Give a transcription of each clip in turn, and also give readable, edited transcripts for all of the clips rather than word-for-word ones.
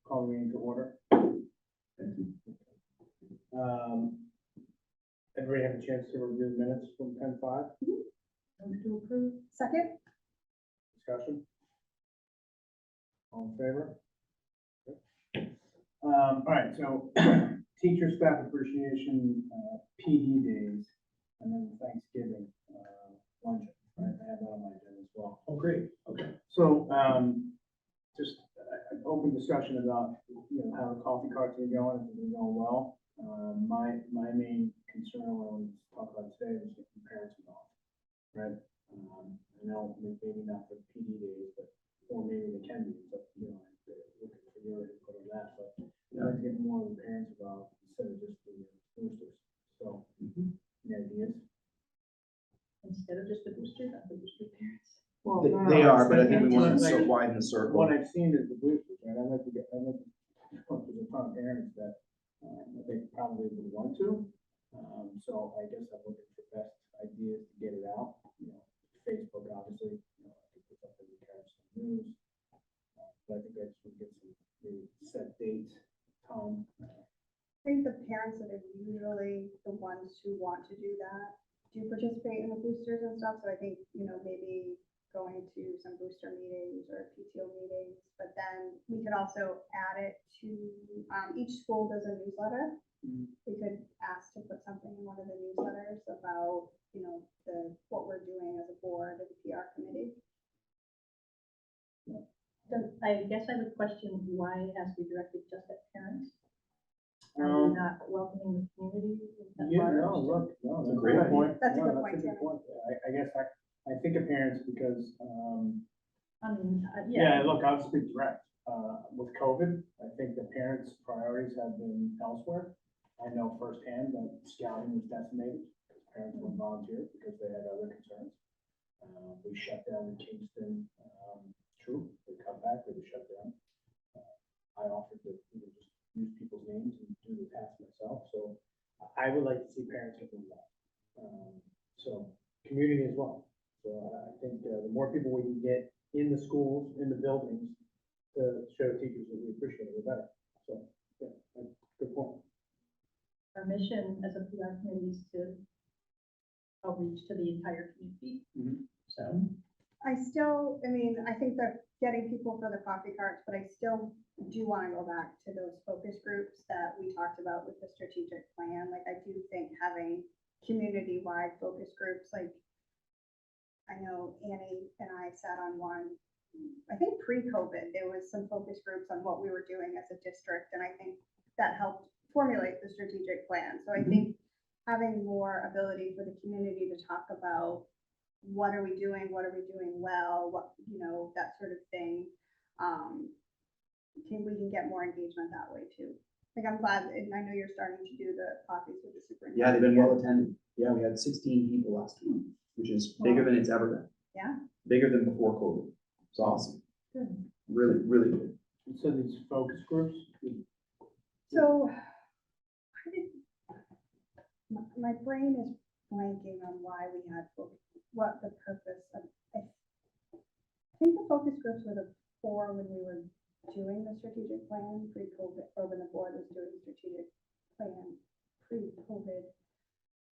Call the meeting to order. Thank you. Everybody have a chance to review the minutes from 10:05? Motion to approve. Second? Discussion? All in favor? All right, so teacher staff appreciation, PD days, and then Thanksgiving, luncheon, right? I have that on my agenda as well. Oh, great. Okay. So, just an open discussion about, how the coffee carts are going, if they're going well. My main concern when we talk about today is getting parents involved, right? I know maybe not for PD days, but, or maybe they can be, but, looking for your input on that, but I'd like to get more of the parents involved instead of just the boosters. So, any ideas? Instead of just the booster, not the booster parents. Well, They are, but I think we want to like, widen the circle. what I've seen is the boosters, right? I'd like to there's a ton of parents that, I think probably would want to. So I guess I'm looking for best ideas to get it out. Facebook, obviously, I think put up in the carrots and news. But I think I just would get some maybe set dates, time. I think the parents that are usually the ones who want to do that do participate in the boosters and stuff. So I think, maybe going to some booster meetings or PTO meetings, but then we could also add it to, each school does a newsletter. We could ask to put something in one of the newsletters about, what we're doing as a board and PR committee. So I guess I would question why it has to be directed just at parents. Are we not welcoming the community? at Yeah, large? no, That's a great idea. That's a No, good point, That's a good Tim. point. I guess I think of parents because, I mean, yeah, look, I'll speak direct. With COVID, I think the parents' priorities have been elsewhere. I know firsthand that scouting was decimated because parents were volunteers because they had other concerns. We shut down in Kingston, true, they cut back, they were shut down. I offered to just use people's names and do the task myself, so I would like to see parents get involved. So community as well. So I think the more people we can get in the schools, in the buildings, to show teachers that we appreciate it, the better. So, yeah, that's a good point. our mission as a PR committee is to outreach to the entire community. So I think that getting people for the coffee carts, but I still do want to go back to those focus groups that we talked about with the strategic plan. Like, I do think having community-wide focus groups, like, I know Annie and I sat on one, I think pre-COVID, there was some focus groups on what we were doing as a district, and I think that helped formulate the strategic plan. So I think having more ability for the community to talk about what are we doing well, what, that sort of thing. We can get more engagement that way too. Like, I'm glad, and I know you're starting to do the coffees with the superintendent. Yeah, they've been well attended. Yeah, we had 16 people last week, which is bigger than it's ever been. Yeah. Bigger than before COVID. It's awesome. good. Really, really good. So these focus groups, So, my brain is blanking on why we had, what the purpose of, I think the focus groups were the four when we were doing the strategic plan pre-COVID, or when the board was doing the strategic plan pre-COVID.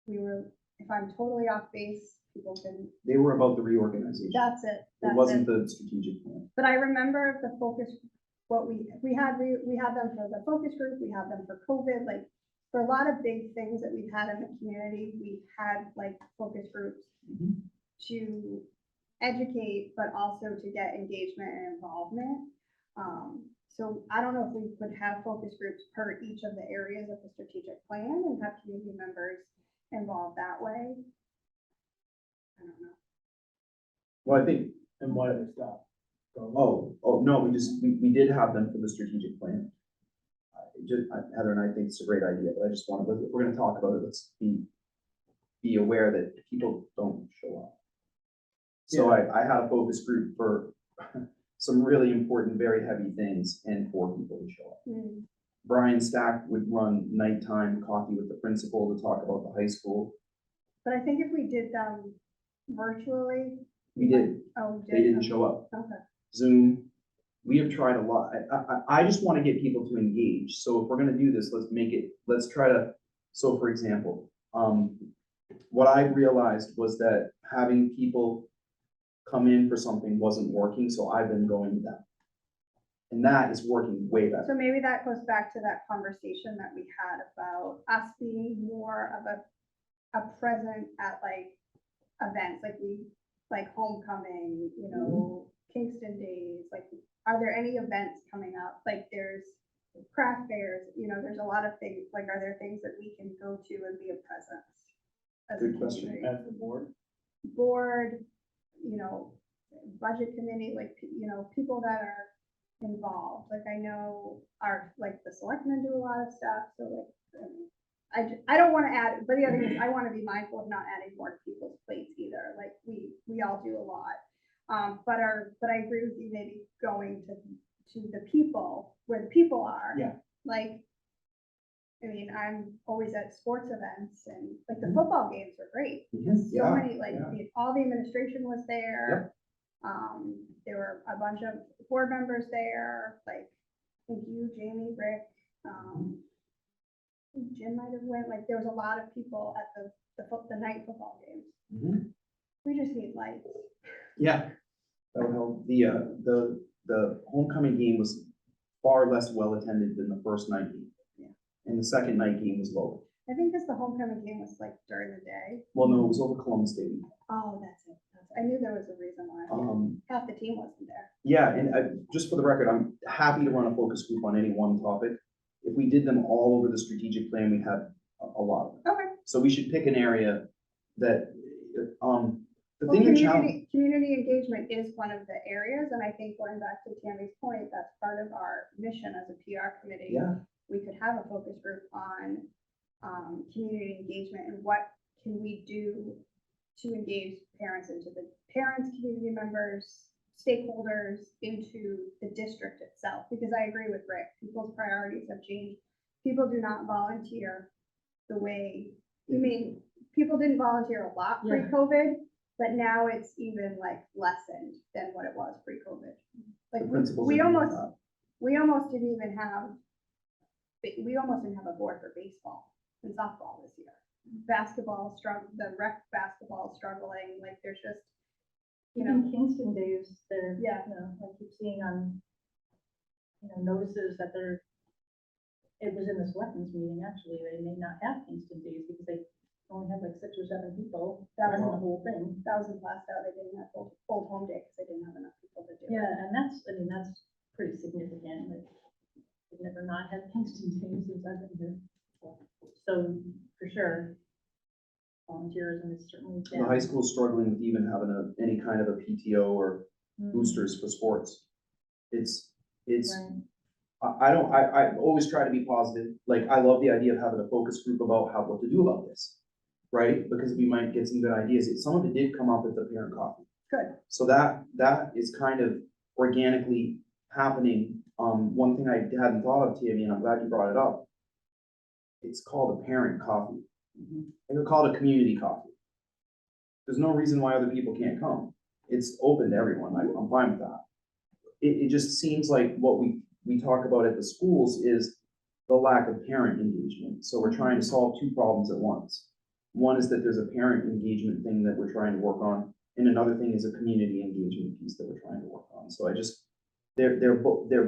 We were, if I'm totally off base, people can, They were about the reorganization. that's it. It wasn't the strategic plan. But I remember the focus, what we had them for the focus group, we had them for COVID, like, for a lot of big things that we've had in the community, we've had like focus groups to educate, but also to get engagement and involvement. So I don't know if we could have focus groups per each of the areas of the strategic plan and have community members involved that way. I don't know. Well, I think, and why did they stop? no, we did have them for the strategic plan. Heather and I think it's a great idea, but I just wanted, if we're going to talk about it, let's be aware that people don't show up. So I had a focus group for some really important, very heavy things, and 4 people would show up. Brian Stack would run nighttime coffee with the principal to talk about the high school. But I think if we did them virtually. We did. Oh, we did. They didn't show up. Okay. Zoom, we have tried a lot. I just want to get people to engage. So if we're gonna do this, let's try to, so for example, what I realized was that having people come in for something wasn't working, so I've been going to them. And that is working way better. So maybe that goes back to that conversation that we had about us being more of a present at like events, like homecoming, you know, Kingston Days, like, are there any events coming up? Like there's craft fairs, you know, there's a lot of things, like, are there things that we can go to and be a presence? As a Good question. community? As the board, You know, budget committee, like, you know, people that are involved, like, I know the selectmen do a lot of stuff, so like, I don't wanna add, but the other thing is, I wanna be mindful of not adding more to people's plates either, like, we all do a lot. But I agree with you, maybe going to the people, where the people are. Yeah. Like, I mean, I'm always at sports events, and like the football games were great. So many, like, all the administration was there. There were a bunch of board members there, like, I think you, Jamie, Rick, Jim might have went, like, there was a lot of people at the night football games. We just need lights. Yeah, that would help. The homecoming game was far less well attended than the first night game. Yeah. And the second night game was lower. I think because the homecoming game was like during the day. Well, no, it was over Columbus Day. Oh, that's it. I knew there was a reason why. Half the team wasn't there. Yeah, and just for the record, I'm happy to run a focus group on any one topic. If we did them all over the strategic plan, we'd have a lot of them. Okay. So we should pick an area that, the Well, thing that challenge. community engagement is one of the areas, and I think going back to Tammy's point, that's part of our mission as a PR committee. Yeah, We could have a focus group on community engagement and what can we do to engage parents, community members, stakeholders into the district itself. Because I agree with Rick, people's priorities have changed. People do not volunteer the way, people didn't volunteer a lot pre-COVID, but now it's even like lessened than what it was pre-COVID. Like the principles. we are doing almost that. didn't even have, a board for baseball and softball this year. Basketball the rec basketball struggling, like there's just, Even Kingston Days, they're, Yeah. I keep seeing on, notices that it was in the selectmen's meeting, actually, they may not have Kingston Days because they only have like 6 or 7 people running the whole thing. that was last out, they didn't have full home day because they didn't have enough people to do it. Yeah, and that's pretty significant, like, we've never not had Kingston Days since I've been here. So, for sure, volunteerism is certainly. The high school is struggling with even having any kind of a PTO or boosters for sports. It's, Right. I always try to be positive. Like, I love the idea of having a focus group about what to do about this, right? Because we might get some good ideas. Some of it did come up at the parent coffee. Good. So that is kind of organically happening. One thing I hadn't thought of, Tammy, and I'm glad you brought it up. It's called a parent coffee. I could call it a community coffee. There's no reason why other people can't come. It's open to everyone. I'm fine with that. It just seems like what we talk about at the schools is the lack of parent engagement. So we're trying to solve 2 problems at once. One is that there's a parent engagement thing that we're trying to work on, and another thing is a community engagement piece that we're trying to work on. So they're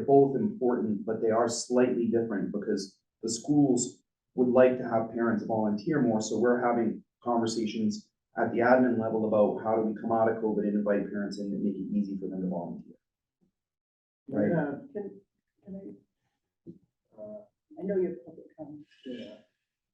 both important, but they are slightly different because the schools would like to have parents volunteer more. So we're having conversations at the admin level about how do we come out of COVID and invite parents in and make it easy for them to volunteer. Right. I know you're public comment.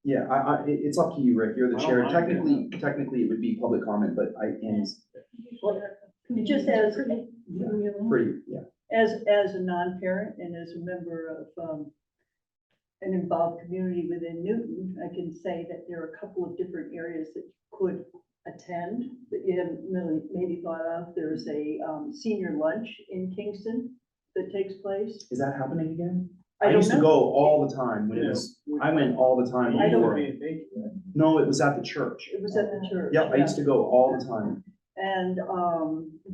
Yeah, it's up to you, Rick. You're the I chair. don't mind. Technically, it would be public comment, but It just says. pretty, yeah. As a non-parent and as a member of an involved community within Newton, I can say that there are a couple of different areas that you could attend that you haven't really maybe thought of. There's a senior lunch in Kingston that takes place. Is that happening again? I I don't used to know. go all the time when it was, I went all the time. I don't- before. No, it was at the church. It was at the church. Yep, I used to go all the time. And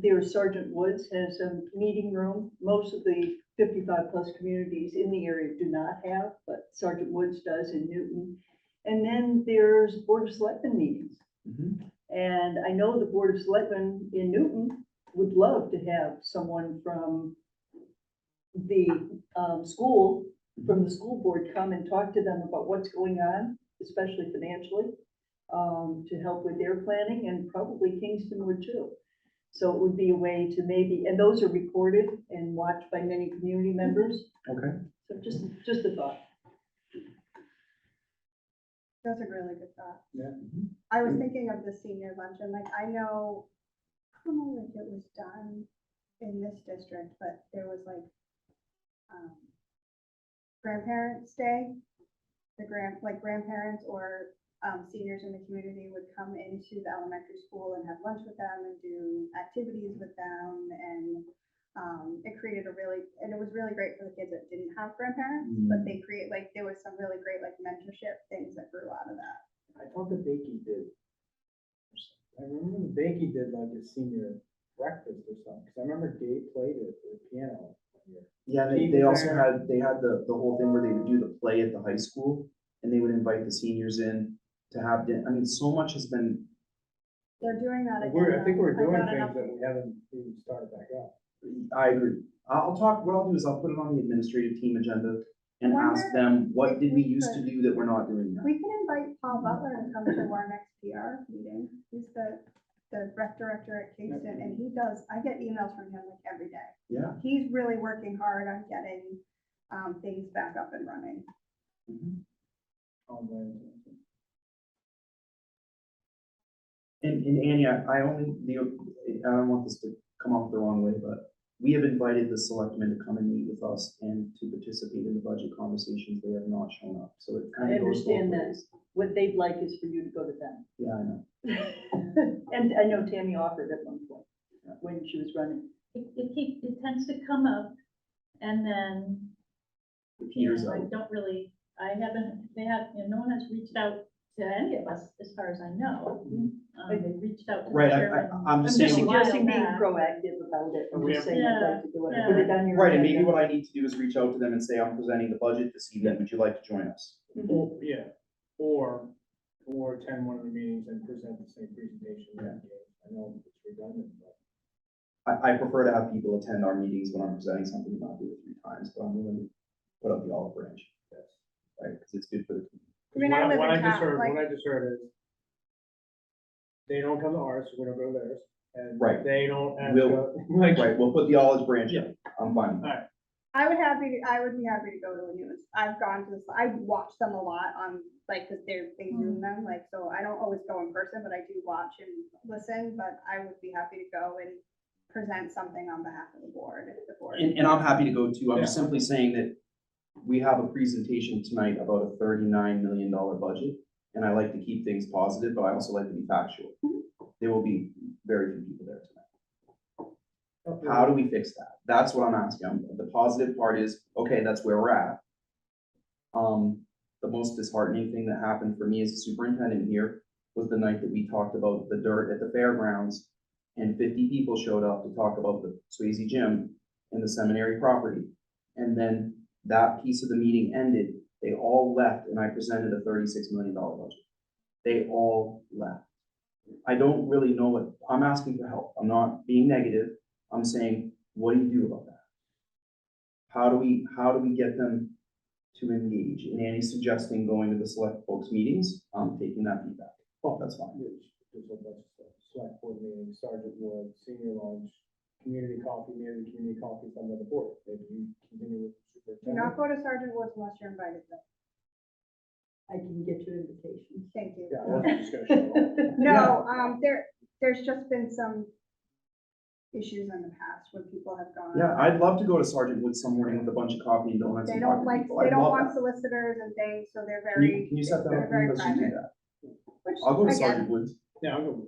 their Sergeant Woods has a meeting room. Most of the 55+ communities in the area do not have, but Sergeant Woods does in Newton. And then there's Board of Selectmen meetings. Mhm. And I know the Board of Selectmen in Newton would love to have someone from the school, from the school board, come and talk to them about what's going on, especially financially, to help with their planning, and probably Kingston would too. So it would be a way to maybe, and those are recorded and watched by many community members. Okay. So just a thought. That's a really good thought. Yeah. I was thinking of the senior luncheon, like, I know, I don't know if it was done in this district, but there was like, grandparents' day. Grandparents or, seniors in the community would come into the elementary school and have lunch with them and do activities with them, and, it created and it was really great for the kids that didn't have grandparents, but they there was some really great, like, mentorship things that grew out of that. I thought the Bakey did. I remember the Bakey did like a senior breakfast or something, because I remember Gabe played it for the piano one year. Yeah, they also had, the whole thing where they would do the play at the high school, and they would invite the seniors in to have dinner. I mean, so much has been, They're doing that again. I think we're I doing got an things that update. we haven't even started back up. I agree. What I'll do is I'll put it on the administrative team agenda and ask Wonder them, what if did we we used to could- do that we're not doing now? We can invite Paul Butler to come to our next PR meeting. He's the rec director at Kingston, and I get emails from him like every day. Yeah. He's really working hard on getting, things back up and running. Mhm. Um, And Annie, I don't want this to come off the wrong way, but we have invited the selectmen to come and meet with us and to participate in the budget conversations. They have not shown up, so it kind I of goes both understand that. ways. What they'd like is for you to go to them. Yeah, I know. And I know Tammy offered at one point, when she was running. It tends to come up, and then, It you peters know, I out. don't really, no one has reached out to any of us, as far as I know. They reached out to. Right, the chairman I'm I'm just just saying, suggesting being back. proactive about it. I'm We just have- saying I'd like to do it. Yeah, Put it on your right, and maybe agenda. what I need to do is reach out to them and say, I'm presenting the budget this evening, would you like to join us? Or, yeah, or attend one of the meetings and present the same presentation. that day. I know it's redundant, but. I prefer to have people attend our meetings when I'm presenting something, not do it 3 times, but I'm willing to put up the olive branch. Yes. Right, because it's good for the community. I mean, I live What in I just town, heard, like- what I just heard is, they don't come to ours, so we don't go to theirs, and Right. they don't ask, We'll- like, Right, we'll put the olive branch Yeah. in, I'm fine. alright, I would be happy to go to the news. I've gone to this, I watch them a lot on, like, cause they Zoom them, like, so I don't always go in person, but I do watch and listen, but I would be happy to go and present something on behalf of the board, if the board. And I'm happy to go too, I'm Yeah. just simply saying that we have a presentation tonight about a $39 million budget, and I like to keep things positive, but I also like to be factual. There will be very few people there tonight. How do we fix that? That's what I'm asking. The positive part is, okay, that's where we're at. The most disheartening thing that happened for me as a superintendent here was the night that we talked about the dirt at the fairgrounds, and 50 people showed up to talk about the Swayze Gym and the seminary property. And then that piece of the meeting ended, they all left, and I presented a $36 million budget. They all left. I don't really know what, I'm asking for help. I'm not being negative. I'm saying, what do you do about that? How do we get them to engage? And Annie's suggesting going to the select folks meetings, I'm taking that feedback. Well, that's fine. there's a bunch of stuff, select board meetings, Sergeant Wood, senior lunch, community coffee, maybe community coffee is under the board, maybe you continue with the Do not superintendent. go to Sergeant Woods unless you're invited, though. I can get you invitations. Thank you. Yeah, I wasn't just gonna show up. No, there's just been some issues in the past where people have gone. Yeah, I'd love to go to Sergeant Woods some morning with a bunch of coffee and donuts They and talk don't to like, people. they I'd don't love want that. solicitors and things, so they're Can very. you set that they're up? for me? very Let's just do private. that. Which, I'll go to again, Sergeant Woods. Yeah, I'll go.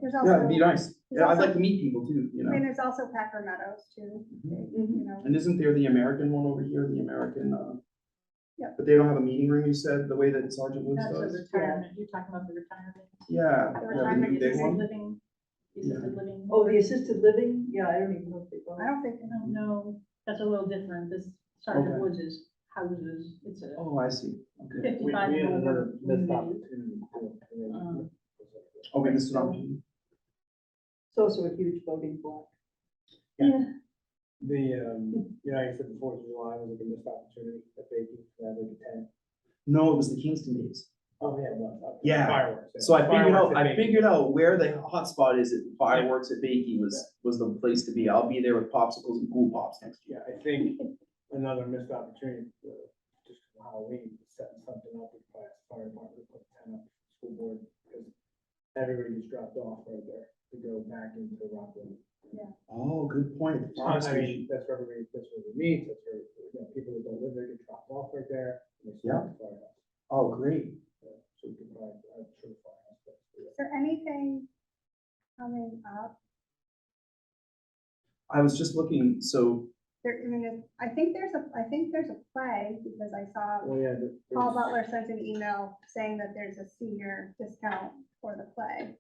there's Yeah, also, it'd be nice. there's Yeah, I'd also- like to meet people too, you I mean, know. there's also Packer Meadows too, Mhm. you know. And isn't there the American one over here, the American, Yep. but they don't have a meeting room, you said, the way that Sergeant Woods That's a does? retirement, you're talking about the retirement. Yeah, The yeah, the retirement new big is one. Living, assisted living. Oh, the assisted living, yeah, I don't even know if they go. I don't think, I don't know, that's a little different, this Sergeant Okay. Woods is houses, it's a Oh, I see. Okay. We 55 had and another over missed community. opportunity to. Um, Oh, wait, this is an opportunity. It's also a huge voting block. Yeah, The, you know, you said the Fourth of July was like a missed opportunity at Bakey, to have like a tent. No, it was the Kingston days. Oh, yeah, it was. Okay. Yeah. Fireworks. yeah. So I figured out, Fireworks at I Bakey. figured out where the hotspot is at fireworks at Bakey was the place to be. I'll be there with popsicles and pool pops next year. Yeah, I think another missed opportunity, just for Halloween, setting something up with the fire department, to put a tent up, school board, because everybody gets dropped off right there to go back into Rockland. Oh, good point. The fire I station. mean, that's where everybody, that's where we meet, that's where, you know, people that don't live there get dropped off right there. And they Yeah. start the firehouse. Oh, great. So we can probably, I'm sure the firehouse. does do is there anything coming up? I was just looking, so, There, I mean, I think there's a play, because I saw that. Well, yeah. Paul Butler sent an email saying that there's a senior discount for the play.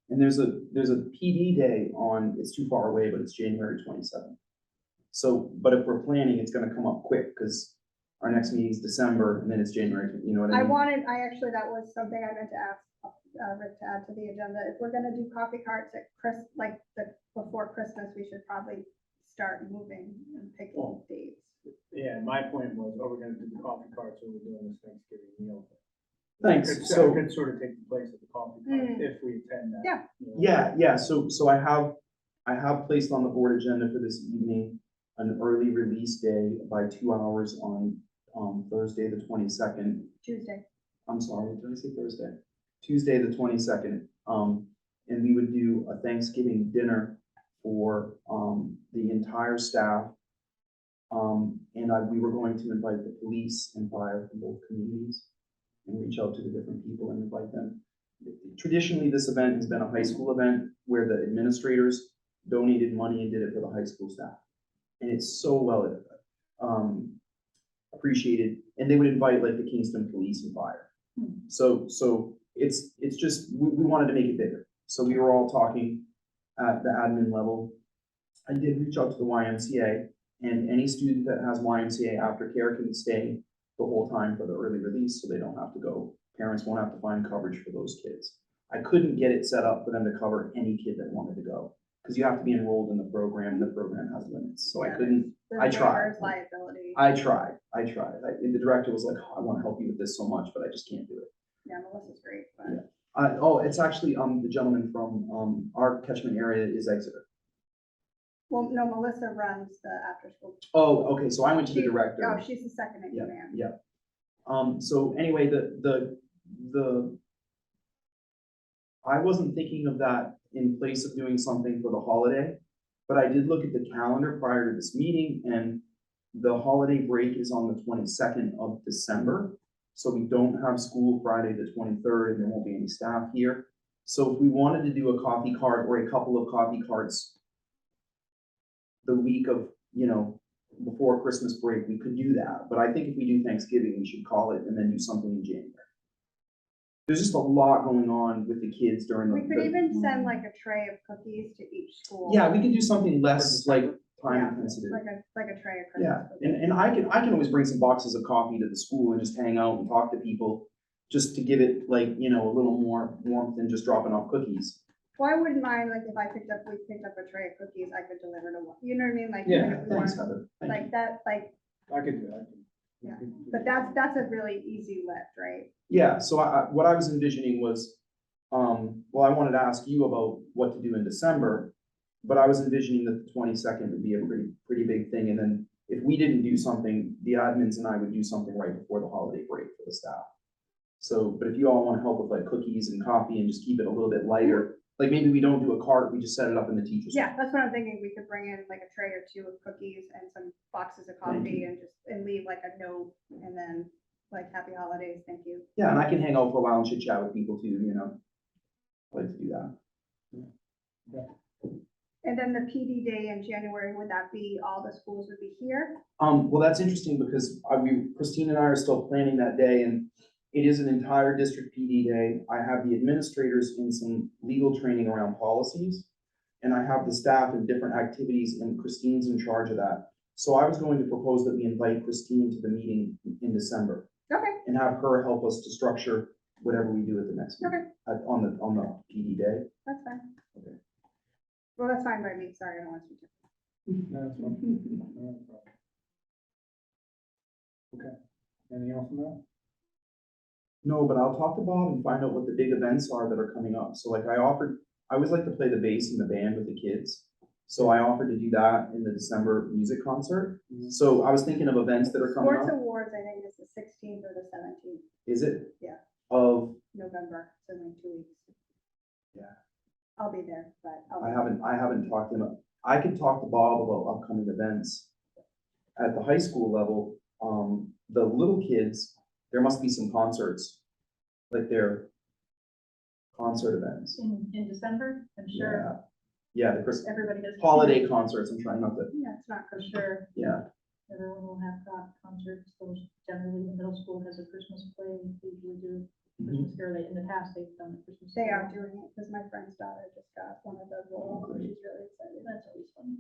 and there's a PD day on, it's too far away, but it's January 27th. So, but if we're planning, it's gonna come up quick, because our next meeting is December, and then it's January, you know what I mean? That was something I meant to ask, Rick to add to the agenda. If we're gonna do coffee carts at before Christmas, we should probably start moving and picking Well, dates. Yeah, my point was, are we gonna do the coffee carts or we're doing this Thanksgiving meal? Thanks, It so, could sort of take the place of the coffee carts Mm. if we attend that. Yeah. you know. yeah, so I have placed on the board agenda for this evening an early release day by 2 hours on, Thursday, the 22nd. Tuesday. I'm sorry, did I say Thursday? Tuesday, the 22nd. And we would do a Thanksgiving dinner for, the entire staff. We were going to invite the police and fire from both communities and reach out to the different people and invite them. Traditionally, this event has been a high school event where the administrators donated money and did it for the high school staff. And it's so well, appreciated, and they would invite like the Kingston Police and Fire. So it's just, we wanted to make it bigger. So we were all talking at the admin level. I did reach out to the YMCA, and any student that has YMCA aftercare can stay the whole time for the early release, so they don't have to go. Parents won't have to find coverage for those kids. I couldn't get it set up for them to cover any kid that wanted to go, because you have to be enrolled in the program, and the program has limits, so I Yeah, couldn't. The I tried. waivers, Liability. I tried. The director was like, I want to help you with this so much, but I just can't do it. Yeah, Melissa's great, but. Yeah. It's actually, the gentleman from, our catchment area is Exeter. Well, no, Melissa runs the after-school. Oh, okay, so I went to the She- director. Oh, she's the second in Yeah, command. yeah. So anyway, I wasn't thinking of that in place of doing something for the holiday, but I did look at the calendar prior to this meeting, and the holiday break is on the 22nd of December. So we don't have school Friday, the 23rd, and there won't be any staff here. So if we wanted to do a coffee cart or a couple of coffee carts the week of, before Christmas break, we could do that. But I think if we do Thanksgiving, we should call it and then do something in January. There's just a lot going on with the kids during the. We could even send like a tray of cookies to each school. Yeah, we could do something less like time Yeah, intensive. Like a tray of Yeah, Christmas cookies. and I can always bring some boxes of coffee to the school and just hang out and talk to people, just to give it like, a little more warmth than just dropping off cookies. Well, I wouldn't mind, like, if we picked up a tray of cookies, I could deliver to one, you know what I mean, like. Yeah, even if we Thanks, weren't- Heather. Thank you. Like that, like, I could do that. Yeah, but that's a really easy lift, right? Yeah, so what I was envisioning was, well, I wanted to ask you about what to do in December, but I was envisioning that the 22nd would be a pretty big thing, and then if we didn't do something, the admins and I would do something right before the holiday break for the staff. So, but if you all want to help with like cookies and coffee and just keep it a little bit lighter, like maybe we don't do a cart, we just set it up in the teacher's. Yeah, that's what I'm thinking, we could bring in like a tray or two of cookies and some boxes of Thank coffee and leave like a note, and then like, happy holidays, thank you. Yeah, and I can hang out for a while and chit chat with people too, I like to do that. And then the PD day in January, would that be, all the schools would be here? Well, that's interesting because Christine and I are still planning that day, and it is an entire district PD day. I have the administrators in some legal training around policies. and I have the staff in different activities, and Christine's in charge of that. So I was going to propose that we invite Christine to the meeting in December Okay, and have her help us to structure whatever we do at the next meeting, okay, on the PD day. that's fine. Okay. Well, that's fine by me, sorry, I don't want to. No, that's fine. No, that's fine. Okay, anything else on that? No, but I'll talk to Bob and find out what the big events are that are coming up. So like I always like to play the bass in the band with the kids. So I offered to do that in the December music concert. Mhm. So I was thinking of events that are coming Sports up. Awards, I think is the 16th or the 17th, Is it? Yeah. Of, November, so in like 2 weeks. Yeah. I'll be there, but I haven't talked to him. I could talk to Bob about upcoming events. At the high school level, the little kids, there must be some concerts, like their concert events. In December, I'm sure Yeah, the Christmas everybody has. holiday concerts, I'm trying not to, Yeah, it's not For good. sure, yeah. everyone will have concerts, those generally the middle school has a Christmas play, they usually do Christmas Carol, in the past they've done a Christmas. They Carol. are doing it, because my friend's daughter just got one of the roles, and she's really excited. That's always fun.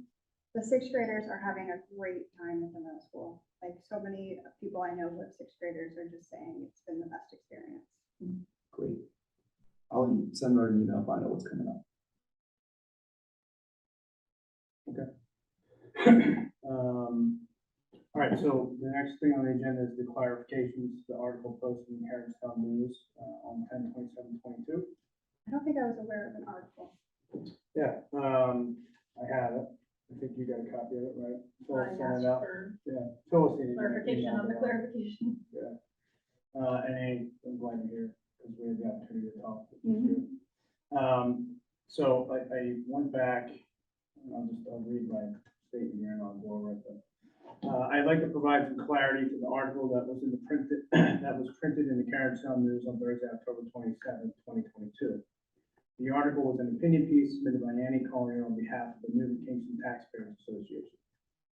The sixth graders are having a great time at the middle school. Like, so many people I know who have sixth graders are just saying it's been the best experience. Great. I'll send her an email, find out what's coming up. All right, so the next thing on the agenda is the clarifications, the article posted in the Harristown News on 10/27/22. I don't think I was aware of an article. Yeah, I have it. I think you got a copy of it, right? Phil I sent asked it out. for Yeah. Phil sent it. clarification on the clarification. And I'm glad you're here because we had the opportunity to talk. which is Mhm. good. So I went back, and I'll read my statement here and I'll go over it. I'd like to provide some clarity to the article that was printed in the Carrollstown News on Thursday, October 27, 2022. The article was an opinion piece submitted by Annie Collier on behalf of the Newton Kingston Taxpayers Association.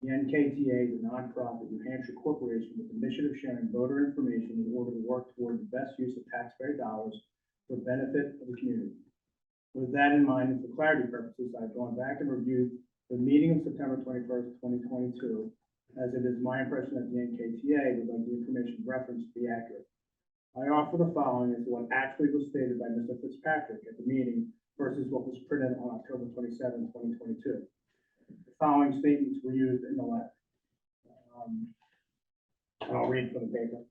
The NKTA is a nonprofit New Hampshire corporation with the mission of sharing voter information in order to work toward the best use of taxpayer dollars for the benefit of the community. With that in mind, and for clarity purposes, I've gone back and reviewed the meeting of September 21st, 2022, as it is my impression that the NKTA would like the information referenced to be accurate. I offer the following as to what actually was stated by Mr. Fitzpatrick at the meeting versus what was printed on October 27, 2022. The following statements were used in the letter. And I'll read from the paper.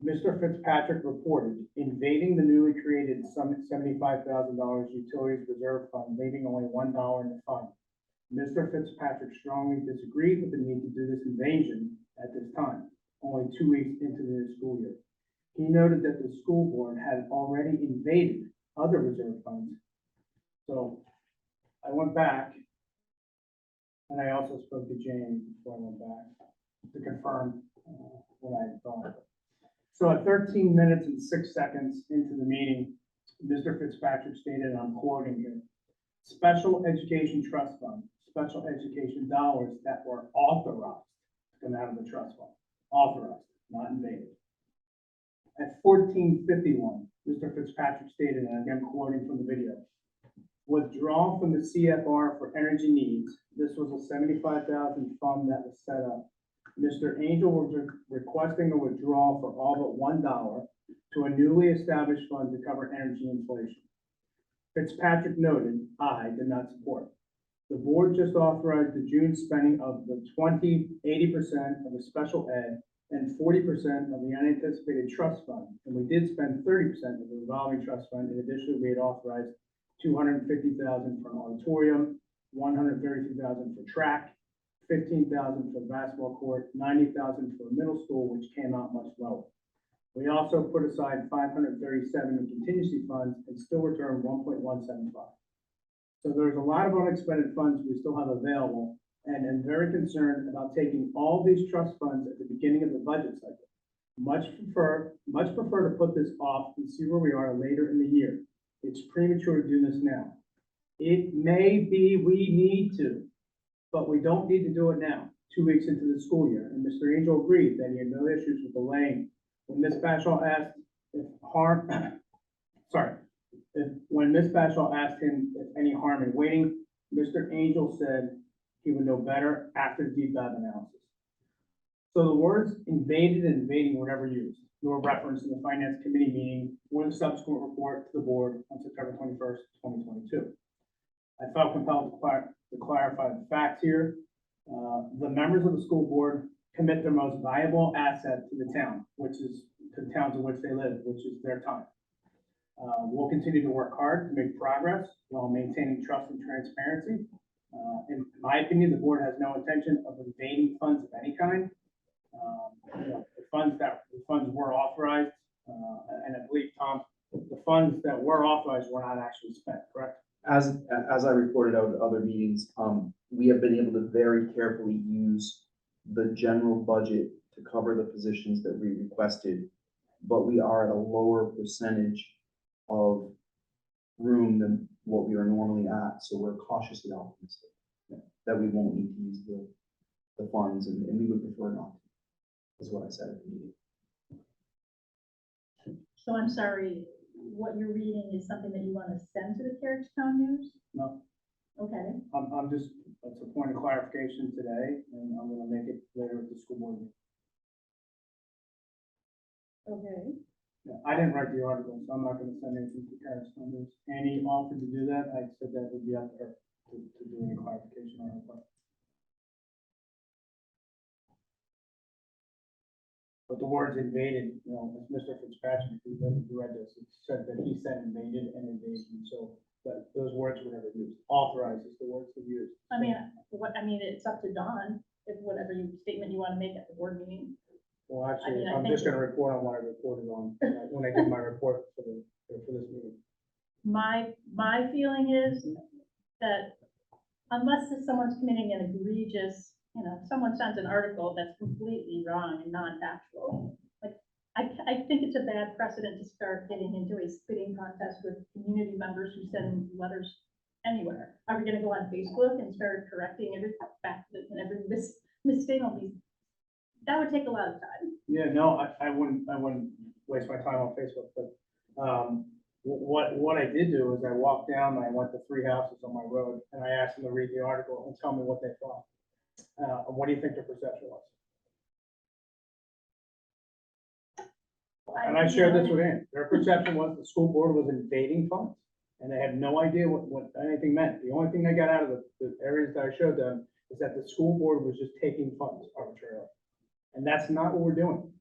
Mr. Fitzpatrick reported invading the newly created $75,000 utilities reserve fund, leaving only $1 in the fund. Mr. Fitzpatrick strongly disagreed with the need to do this invasion at this time, only 2 weeks into the new school year. He noted that the school board had already invaded other reserve funds. So I went back, and I also spoke to Jane before I went back to confirm what I thought. So at 13 minutes and 6 seconds into the meeting, Mr. Fitzpatrick stated, and I'm quoting here, "Special Education Trust Fund, special education dollars that were authorized to come out of the trust fund, authorized, not invaded." At 14:51, Mr. Fitzpatrick stated, and again quoting from the video, "Withdrawal from the CFR for energy needs. This was a $75,000 fund that was set up. Mr. Angel was requesting a withdrawal for all but $1 to a newly established fund to cover energy inflation. Fitzpatrick noted, I did not support. The board just authorized the June spending of the 80% of the special ed and 40% of the unanticipated trust fund. And we did spend 30% of the revolving trust fund. In addition, we had authorized $250,000 for an auditorium, $132,000 for track, $15,000 for the basketball court, $90,000 for middle school, which came out much lower. We also put aside $537 in contingency funds and still returned 1.175. So there's a lot of unexpended funds we still have available, and I'm very concerned about taking all these trust funds at the beginning of the budget cycle. Much prefer to put this off and see where we are later in the year. It's premature to do this now. It may be we need to, but we don't need to do it now, 2 weeks into the school year. And Mr. Angel agreed that he had no issues with delaying. When Ms. Bashal asked if When Ms. Batchel asked him if any harm in waiting, Mr. Angel said he would know better after the deep dive analysis. So the words invaded and invading were never used, nor referenced in the finance committee meeting or the subsequent report to the board on September 21st, 2022. I felt compelled to clarify the facts here. The members of the school board commit their most valuable asset to the town, to the towns in which they live, which is their time. We'll continue to work hard to make progress while maintaining trust and transparency. In my opinion, the board has no intention of invading funds of any kind. The funds were authorized, and I believe, Tom, the funds that were authorized were not actually spent, correct? As I reported out at other meetings, we have been able to very carefully use the general budget to cover the positions that we requested, but we are at a lower percentage of room than what we are normally at, so we're cautiously optimistic that we won't need to use the funds, and we would prefer not to, is what I said at the meeting. So I'm sorry, what you're reading is something that you want to send to the Carriagetown News? No, Okay, I'm just, it's a point of clarification today, and I'm gonna make it later at the school board meeting. okay. Yeah, I didn't write the article, so I'm not gonna send anything to Carriagetown News. Annie offered to do that, I said that would be up to her to do any clarification on her part. But the words invaded, as Mr. Fitzpatrick, who read this, it said that he said invaded and invasion, so that those words were never used. Authorized is the words to use. I mean, it's up to Dawn, if whatever statement you want to make at the board meeting. Well, actually, I I'm think- just gonna report on what I reported on, when I give my report for this meeting. My feeling is that unless someone's committing an egregious, someone sends an article that's completely wrong and non-factual, like, I think it's a bad precedent to start getting into a spitting contest with community members who send letters anywhere. Are we gonna go on Facebook and start correcting every fact and every misstatement? That would take a lot of time. Yeah, no, I wouldn't waste my time on Facebook, but, what I did do is I walked down, and I went to 3 houses on my road, and I asked them to read the article and tell me what they thought. What do you think their perception was? And I shared this with Ann. Their perception was the school board was invading funds, and they had no idea what anything meant. The only thing they got out of the areas that I showed them is that the school board was just taking funds arbitrarily. And that's not what we're doing.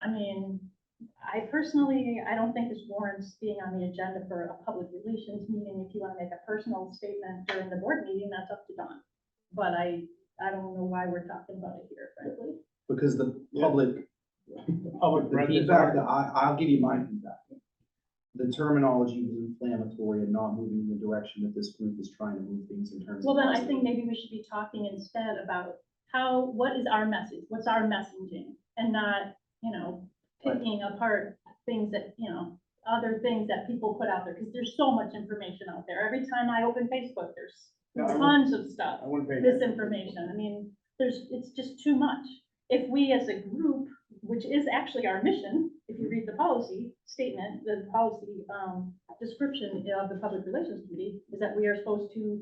I mean, I personally, I don't think this warrants being on the agenda for a public relations meeting. If you want to make a personal statement during the board meeting, that's up to Dawn. But I don't know why we're talking about it here, frankly. Because the public, The public the read this feedback, article. I'll give you my feedback. The terminology was inflammatory and not moving in the direction that this group is trying to move things in terms of. Well, then I positive. think maybe we should be talking instead about what is our message? What's our messaging? And not, picking apart things that, other things that people put out there, because there's so much information out there. Every time I open Facebook, there's No, I tons of stuff, I wouldn't pay. misinformation. I mean, it's just too much. If we as a group, which is actually our mission, if you read the policy statement, the policy, description of the Public Relations Committee, is that we are supposed to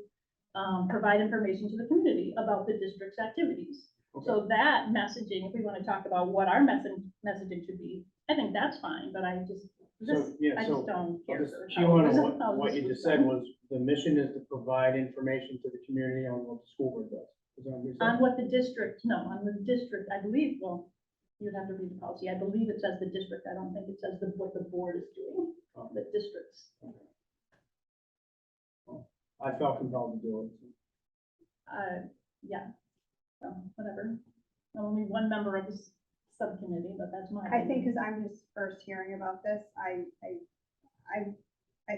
provide information to the community about the district's activities. Okay. So that messaging, if we want to talk about what our messaging should be, I think that's fine, but I just don't care. Just for key on how what this you was just said done. was, the mission is to provide information to the community on what the school board does. Is that what you On said? what the district, no, on the district, I believe, well, you'd have to read the policy. I believe it says the district. I don't think it says what the board is doing, Oh. the districts. I felt compelled to do it. Yeah, so whatever. I'm only one member of this subcommittee, but that's my. I think opinion. because I'm just first hearing about this, I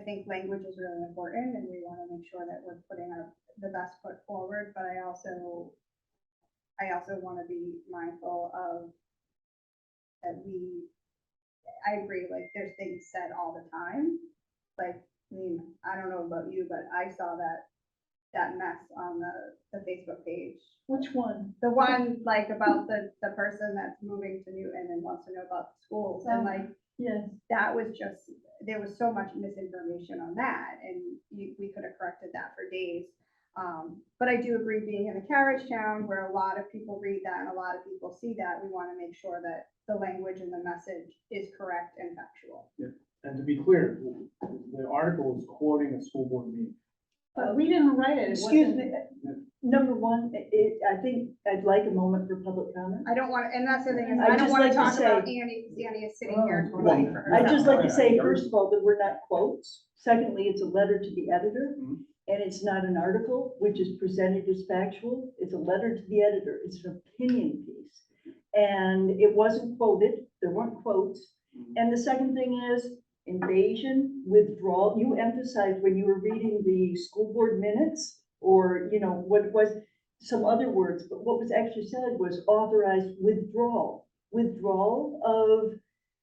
think language is really important and we want to make sure that we're putting the best foot forward, but I also want to be mindful of that I agree, like there's things said all the time. Like, I mean, I don't know about you, but I saw that mess on the Facebook page. Which one? The one like about the person that's moving to Newton and wants to know about the schools and like, Yes. that was just, there was so much misinformation on that, and we could have corrected that for days. But I do agree, being in a carriage town where a lot of people read that and a lot of people see that, we want to make sure that the language and the message is correct and factual. And to be clear, the article is quoting a school board meeting. But we didn't write it. It Excuse wasn't- me, number one, I think I'd like a moment for public comment. I don't want, and that's the thing, is I'd I don't just want to like to talk about say- Annie, because Annie is sitting Oh, here well, waiting for herself. I'd just like to say, first of all, that we're not quotes. Secondly, it's a letter to the editor, Mhm. and it's not an article, which is presented as factual. It's a letter to the editor. It's an opinion piece. And it wasn't quoted. There weren't quotes. And the second thing is invasion, withdrawal. You emphasized when you were reading the school board minutes, or, you know, what it was, some other words, but what was actually said was authorized withdrawal. Withdrawal of,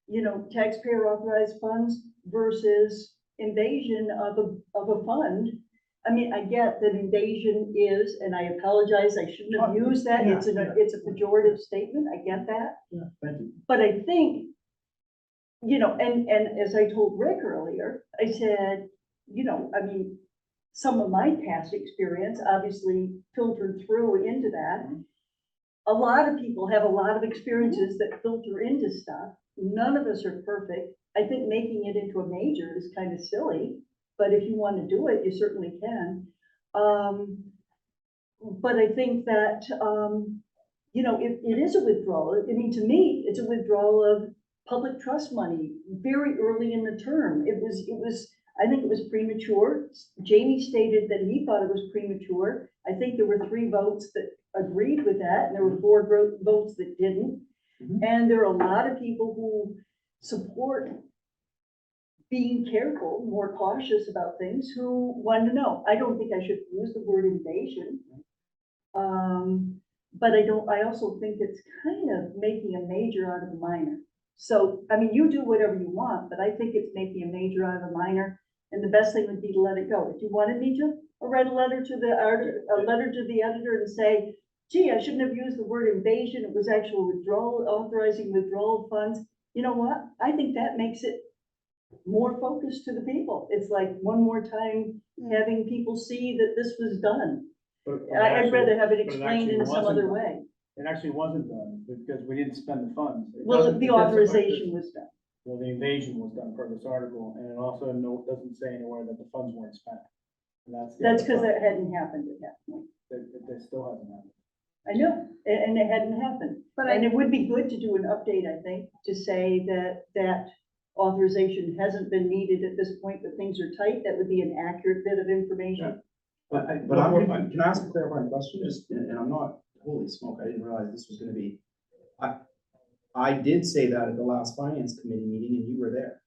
you know, taxpayer authorized funds versus invasion of a fund. I mean, I get that invasion is, and I apologize, I shouldn't have used that. Yeah, It's a pejorative statement. I get that. Yeah, thank you. But I think, you know, and as I told Rick earlier, I said, you know, I mean, some of my past experience obviously filtered through into that. Mhm. A lot of people have a lot of experiences that filter into stuff. None of us are perfect. I think making it into a major is kind of silly, but if you want to do it, you certainly can. But I think that, you know, it is a withdrawal. I mean, to me, it's a withdrawal of public trust money very early in the term. I think it was premature. Jamie stated that he thought it was premature. I think there were 3 votes that agreed with that, and there were 4 votes that didn't. Mhm. And there are a lot of people who support being careful, more cautious about things, who want to know. I don't think I should use the word invasion. But I also think it's kind of making a major out of a minor. So, I mean, you do whatever you want, but I think it's making a major out of a minor. And the best thing would be to let it go. If you wanted me to, I'll write a letter to the editor and say, gee, I shouldn't have used the word invasion. It was actual withdrawal, authorizing withdrawal of funds. You know what? I think that makes it more focused to the people. It's like one more time having people see that this was done. But I'd rather have it but explained actually in some wasn't other done. way. It actually wasn't done because we didn't spend the funds. It Well, doesn't- the it doesn't- authorization was done. Well, the invasion was done per this article, and it also doesn't say anywhere that the funds weren't spent. And that's. the That's other because part. that hadn't happened at that point. That still hasn't happened. I know, and it hadn't happened. But And I, it would be good to do an update, I think, to say that authorization hasn't been needed at this point, but things are tight. That would be an accurate bit of information. But can I ask a clarifying question? Just, and I'm not, holy smoke, I didn't realize this was gonna be. I did say that at the last finance committee meeting and you were there.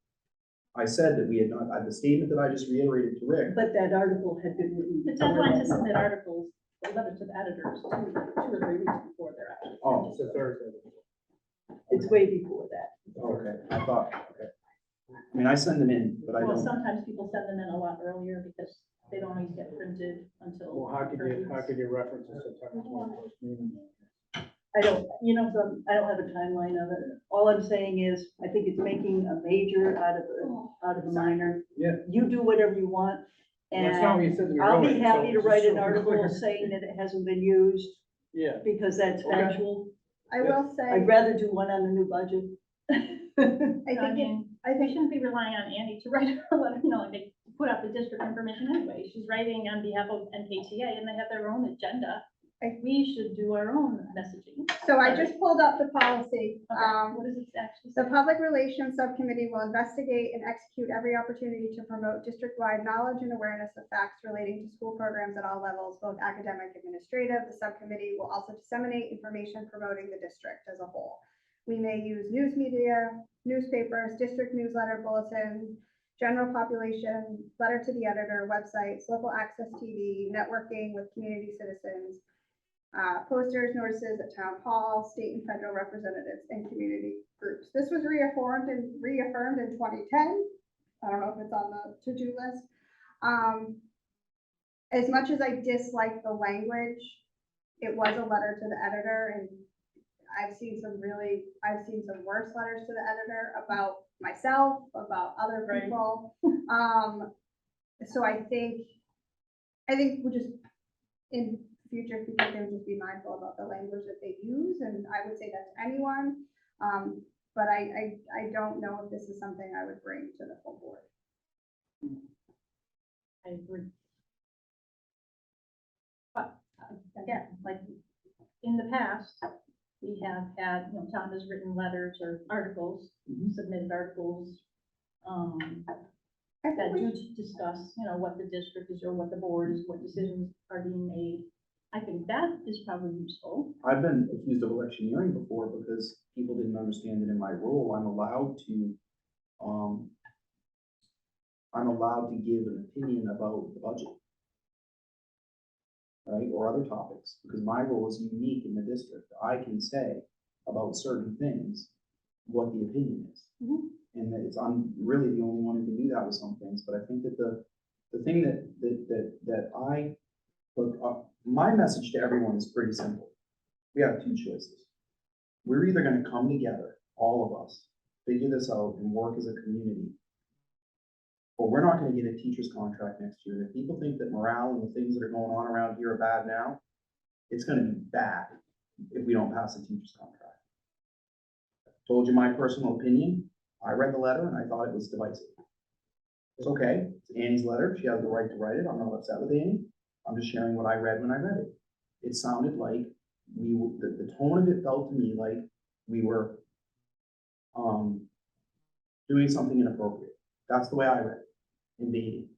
I said that we had not, the statement that I just reiterated to Rick. But that article had been written. The deadline to submit articles, the letter to the editors, 2 or 3 weeks before they're actually. Oh, It's a Thursday. It's way before that. okay, I thought, okay. I mean, I send them in, but I Well, don't. sometimes people send them in a lot earlier because they don't always get printed until. Well, how could you reference a September 21st meeting? I don't, you know, so I don't have a timeline of it. All I'm saying is, I think it's making a major out of a minor. Yeah. You do whatever you want, Well, that's not what and you said to me I'll be earlier, happy so to just write so an we're article clear. saying that it hasn't been used, Yeah. because that's Okay. factual. I will say, I'd rather do one on the new budget. I mean, we shouldn't be relying on Andy to write a letter, you know, like they put out the district information anyway. She's writing on behalf of NKTA and they have their own agenda. We should do our own messaging. so I just pulled up the policy. Okay, what does it actually say? The Public Relations Subcommittee will investigate and execute every opportunity to promote district-wide knowledge and awareness of facts relating to school programs at all levels, both academic and administrative. The subcommittee will also disseminate information promoting the district as a whole. We may use news media, newspapers, district newsletter, bulletins, general population, letter to the editor, websites, local access TV, networking with community citizens, posters, notices at town hall, state and federal representatives, and community groups. This was reaffirmed in 2010. I don't know if it's on the to-do list. As much as I dislike the language, it was a letter to the editor, and I've seen some worse letters to the editor about myself, about other Right. people. So I think we'll just, in future, people can just be mindful about the language that they use, and I would say that's anyone. But I don't know if this is something I would bring to the full board. I agree. But again, like in the past, we have had, Tom has written letters or articles, Mhm. submitted articles, I that think do discuss, what the district is or what the board is, what decisions are being made. I think that is probably useful. I've been accused of electioneering before because people didn't understand that in my role, I'm allowed to give an opinion about the budget. Right, or other topics, because my role is unique in the district. I can say about certain things what the opinion is. Mhm. And that I'm really the only one who can do that with some things, but I think that the thing my message to everyone is pretty simple. We have two choices. We're either gonna come together, all of us, figure this out and work as a community, or we're not gonna get a teacher's contract next year. And if people think that morale and the things that are going on around here are bad now, it's gonna be bad if we don't pass a teacher's contract. Told you my personal opinion. I read the letter and I thought it was divisive. It's okay, it's Annie's letter, she has the right to write it, I'm not upset with Annie. I'm just sharing what I read when I read it. It sounded like the tone of it felt to me like we were doing something inappropriate. That's the way I read it, invading,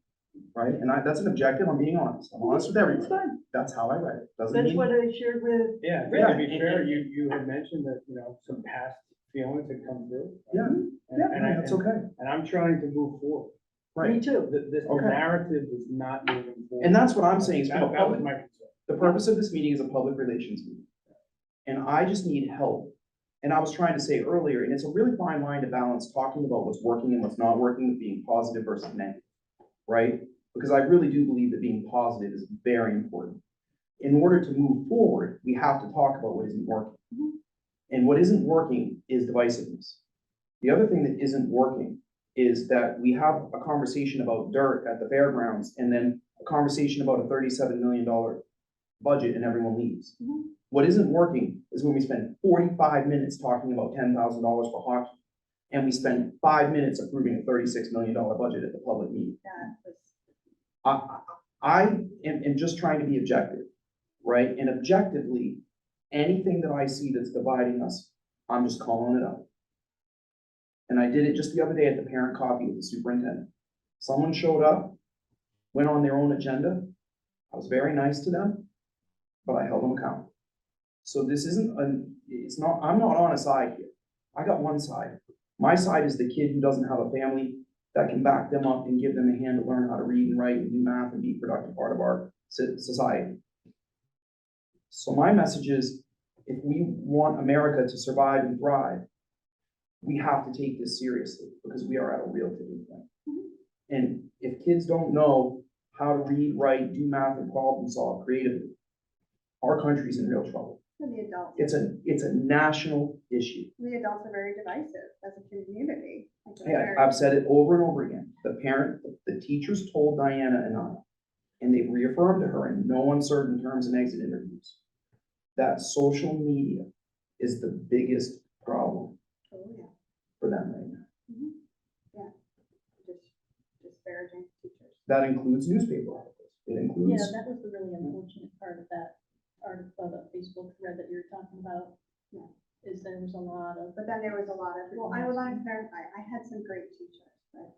right? And that's an objective, I'm being honest. I'm honest with It's everyone. fine. That's how I read it. Doesn't That's mean, what I shared with, Yeah, I think Yeah, to be and- fair, you had mentioned that, some past feelings had come through. yeah, And- yeah, and I- that's okay, And I'm trying to move forward. me right? too. The Okay. narrative is not moving forward. And that's what I'm saying is, That from a that was public, my concern. the purpose of this meeting is a public relations meeting. And I just need help. And I was trying to say earlier, and it's a really fine line to balance talking about what's working and what's not working with being positive versus negative, right? Because I really do believe that being positive is very important. In order to move forward, we have to talk about what isn't working. And what isn't working is divisiveness. The other thing that isn't working is that we have a conversation about dirt at the fairgrounds and then a conversation about a $37 million budget and everyone leaves. Mhm. What isn't working is when we spend 45 minutes talking about $10,000 for hockey and we spend 5 minutes approving a $36 million budget at the public meeting. that was, I am just trying to be objective, right? And objectively, anything that I see that's dividing us, I'm just calling it out. And I did it just the other day at the parent coffee with the superintendent. Someone showed up, went on their own agenda. I was very nice to them, but I held them accountable. So this isn't I'm not on a side here. I got one side. My side is the kid who doesn't have a family that can back them up and give them a hand to learn how to read and write and do math and be a productive part of our society. So my message is, if we want America to survive and thrive, we have to take this seriously because we are at a real tipping point. And if kids don't know how to read, write, do math, and problem solve creatively, our country's in real trouble. and the adults. It's a national issue. The adults are very divisive as a community. Like, they're Yeah, very- I've said it over and over again. The teachers told Diana and I, and they've reaffirmed to her in no uncertain terms and exit interviews, that social media is the biggest problem Oh, yeah. for them right now. Just disparaging teachers. That includes newspaper articles. It Yeah, includes, that was the really unfortunate part of that article, the Facebook thread that you're talking about. Yeah. Is there was a lot of, But then there was a lot of, well, I would like to clarify, I had some great teachers, but.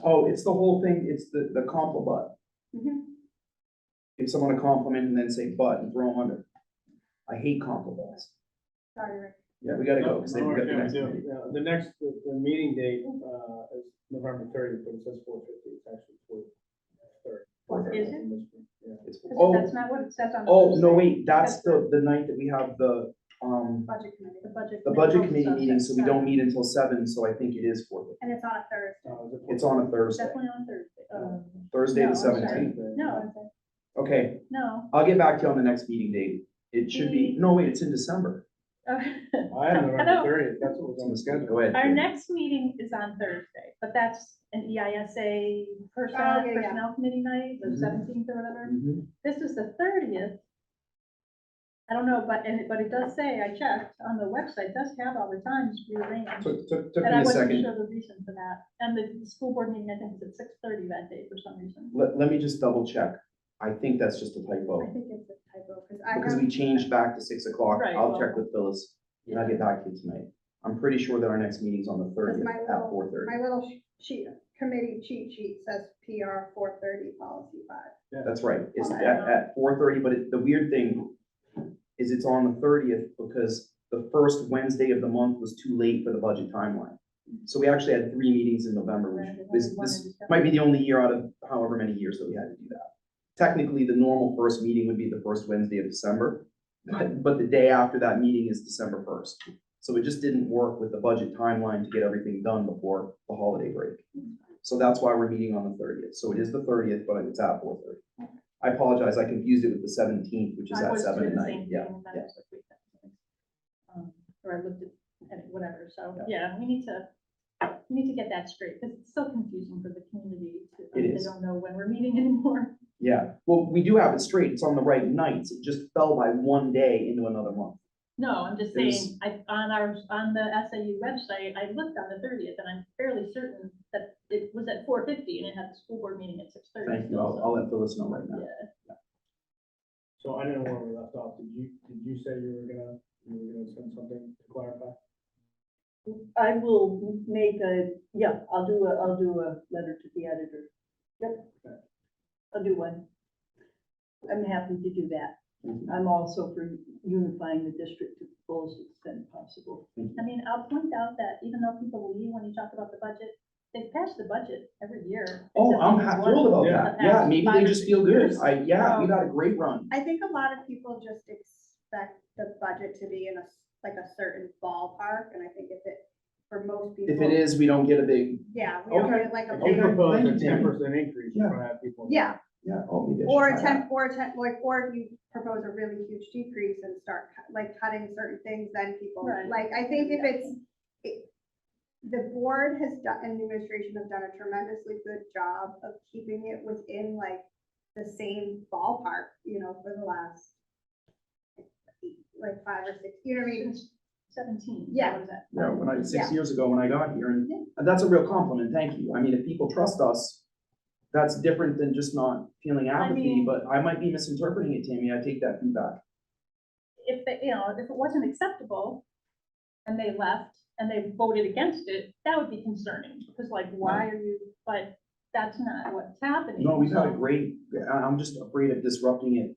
oh, it's the whole thing, it's the compliment butt. Mhm. Give someone a compliment and then say but and throw them under. I hate compliments. Sorry, Rick. Yeah, we gotta go, because No, we got the yeah, next we do. meeting. The meeting date, is November 30th, but it says 4:50, it's actually 4:30. Is it? Yeah. It's- because Oh, that's not what it says on the. oh, no, website. wait, that's the night that we have Budget committee. The budget. budget committee meeting, so we don't meet until 7, so I think it is 4:50. And it's on a Thursday. Is it It's on a Thursday, Definitely on Thursday. Thursday No, the I'm sorry. 17th. No, Okay, no, I'll get back to you on the next meeting date. It should be, no, wait, it's in December. I have November 30th, that's what was on the schedule. Go ahead. Our Jim. next meeting is on Thursday, but that's an EISA yeah. personnel committee night, the Mhm. 17th or whatever. Mhm. This is the 30th. I don't know, but it does say, I checked on the website, does have all the times rearranged. Took And me I a wasn't second. sure the reason for that. And the school board meeting, I think, is at 6:30 that day for some reason. Let me just double check. I think that's just a I typo, think it's a typo, because I because have, we changed back to 6 o'clock. Right, I'll well- check with Phyllis, and I'll get back to you tonight. I'm pretty sure that our next meeting's on the 30th my at little- 4:30. my little sheet, committee cheat sheet says PR 4:30 policy 5. That's right. It's Okay. at 4:30, but the weird thing is it's on the 30th because the first Wednesday of the month was too late for the budget timeline. So we actually had 3 meetings in November, which Right, there's this, only one this in December. might be the only year out of however many years that we had to do that. Technically, the normal first meeting would be the first Wednesday of December, but the day after that meeting is December 1st. So it just didn't work with the budget timeline to get everything done before the holiday break. So that's why we're meeting on the 30th. So it is the 30th, but it's at 4:30. I apologize, I confused it with the 17th, which is I at was 7 doing at the night. same Yeah, thing, and then yeah. I was like, wait, that's- or I looked at whatever, so, Yeah. yeah, we need to get that straight, because it's so confusing for the community. It They is. don't know when we're meeting anymore. Yeah, well, we do have it straight. It's on the right nights. It just fell by one day into another month. No, I'm just It was- saying, on the SAU website, I looked on the 30th, and I'm fairly certain that it was at 4:50, and it had the school board meeting at 6:30. Thank you. I'll let Phyllis know right now. Yeah, So I don't know where we left off. Did you say you were gonna send something to clarify? I will make I'll do a letter to the editor. Yep. I'll do one. I'm happy to do that. Mhm. I'm also for unifying the district to the fullest extent possible. I mean, I'll point out that even though people leave when you talk about the budget, they pass the budget every year. Oh, except I'm maybe thrilled one about in that. the Yeah, past maybe 5 they or just 6 feel good. years. We got a great run. I think a lot of people just expect the budget to be in like a certain ballpark, and I think for most people. If it is, we don't get a big, Yeah, we don't Okay. get like a If you big, propose Thank a you, Tammy. 10% increase, you're gonna have people. yeah, yeah, oh, maybe I or should a try 10, that. or if you propose a really huge decrease and start cutting certain things, then people, Right. like, I think if the board has done, and administration have done a tremendously good job of keeping it within like the same ballpark, for the last like 5 or 6, you know what I mean? Since 17. Yeah. What is that? Yeah, 6 Yeah. years ago when I got here, Yeah. and that's a real compliment. Thank you. I mean, if people trust us, that's different than just not feeling apathy, mean- but I might be misinterpreting it, Tammy. I take that feedback. If if it wasn't acceptable and they left and they voted against it, that would be concerning, because like, why are you, but that's not what's happening. No, we've had a so- great, I'm just afraid of disrupting it.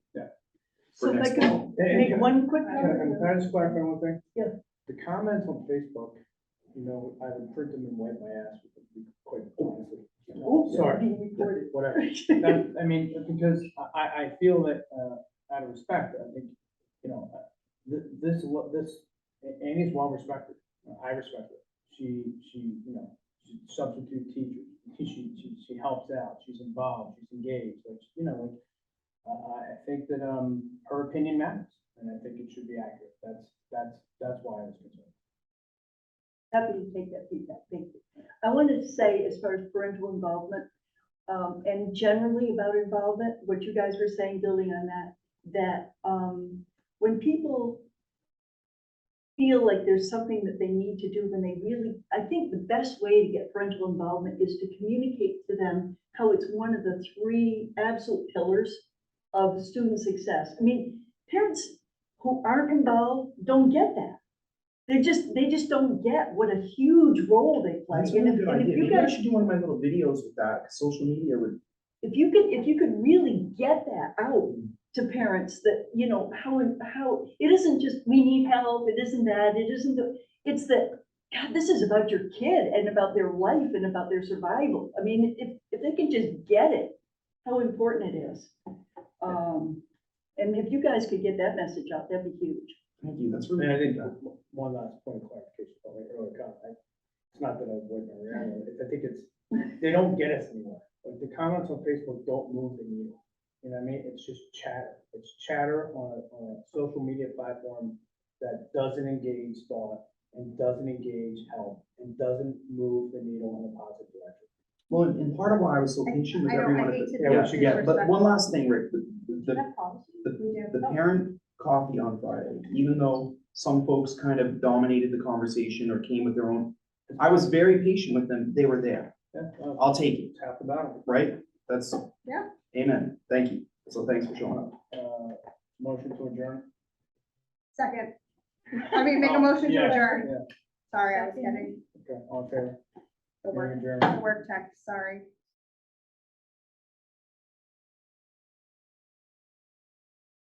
So For if I next could month. make one quick Can comment. I just clarify one thing? Yeah. The comments on Facebook, I would print them and wipe my ass with them, quite honestly. Oh, Sorry. being recorded. Whatever. I mean, because I feel that, out of respect, I think, this, Annie's well respected. I respect her. She, she's a substitute teacher. She helps out. She's involved. She's engaged. I think that, her opinion matters, and I think it should be accurate. That's why I was concerned. Happy to take that feedback, thank you. I wanted to say, as far as parental involvement, and generally about involvement, what you guys were saying, building on that when people feel like there's something that they need to do, when they really, I think the best way to get parental involvement is to communicate to them how it's one of the 3 absolute pillars of student success. I mean, parents who aren't involved don't get that. They just don't get what a huge role they play. That's a really good And idea. if you Maybe I guys, should do one of my little videos with that, 'cause social media would, if you could really get that out to parents, that, how it isn't just, we need help, it isn't that, it's that, God, this is about your kid and about their life and about their survival. I mean, if they can just get it, how important it is. And if you guys could get that message out, that'd be huge. thank you, that's And really. I think one last point of clarification on my earlier comment. It's not that I avoid my reality. I think they don't get us anywhere. Like, the comments on Facebook don't move the needle. You know what I mean? It's just chatter. It's chatter on a social media platform that doesn't engage thought and doesn't engage help and doesn't move the needle in a positive direction. Well, and part of why I was so patient with I don't- I everyone. at hate the- to be Yeah, disrespectful. yeah, but one last thing, Rick, Do you have policy? We do. the parent coffee on Friday, even though some folks kind of dominated the conversation or came with their own, I was very patient with them, they were there. Yeah, I'll take it, it's half the battle. right? That's. Yeah. Amen, thank you, so thanks for showing up. Motion to adjourn. Second. I mean, make a motion to Yeah, adjourn. yeah. Sorry, I was getting Okay, all in favor? the Meeting work, adjourned. the work text, sorry.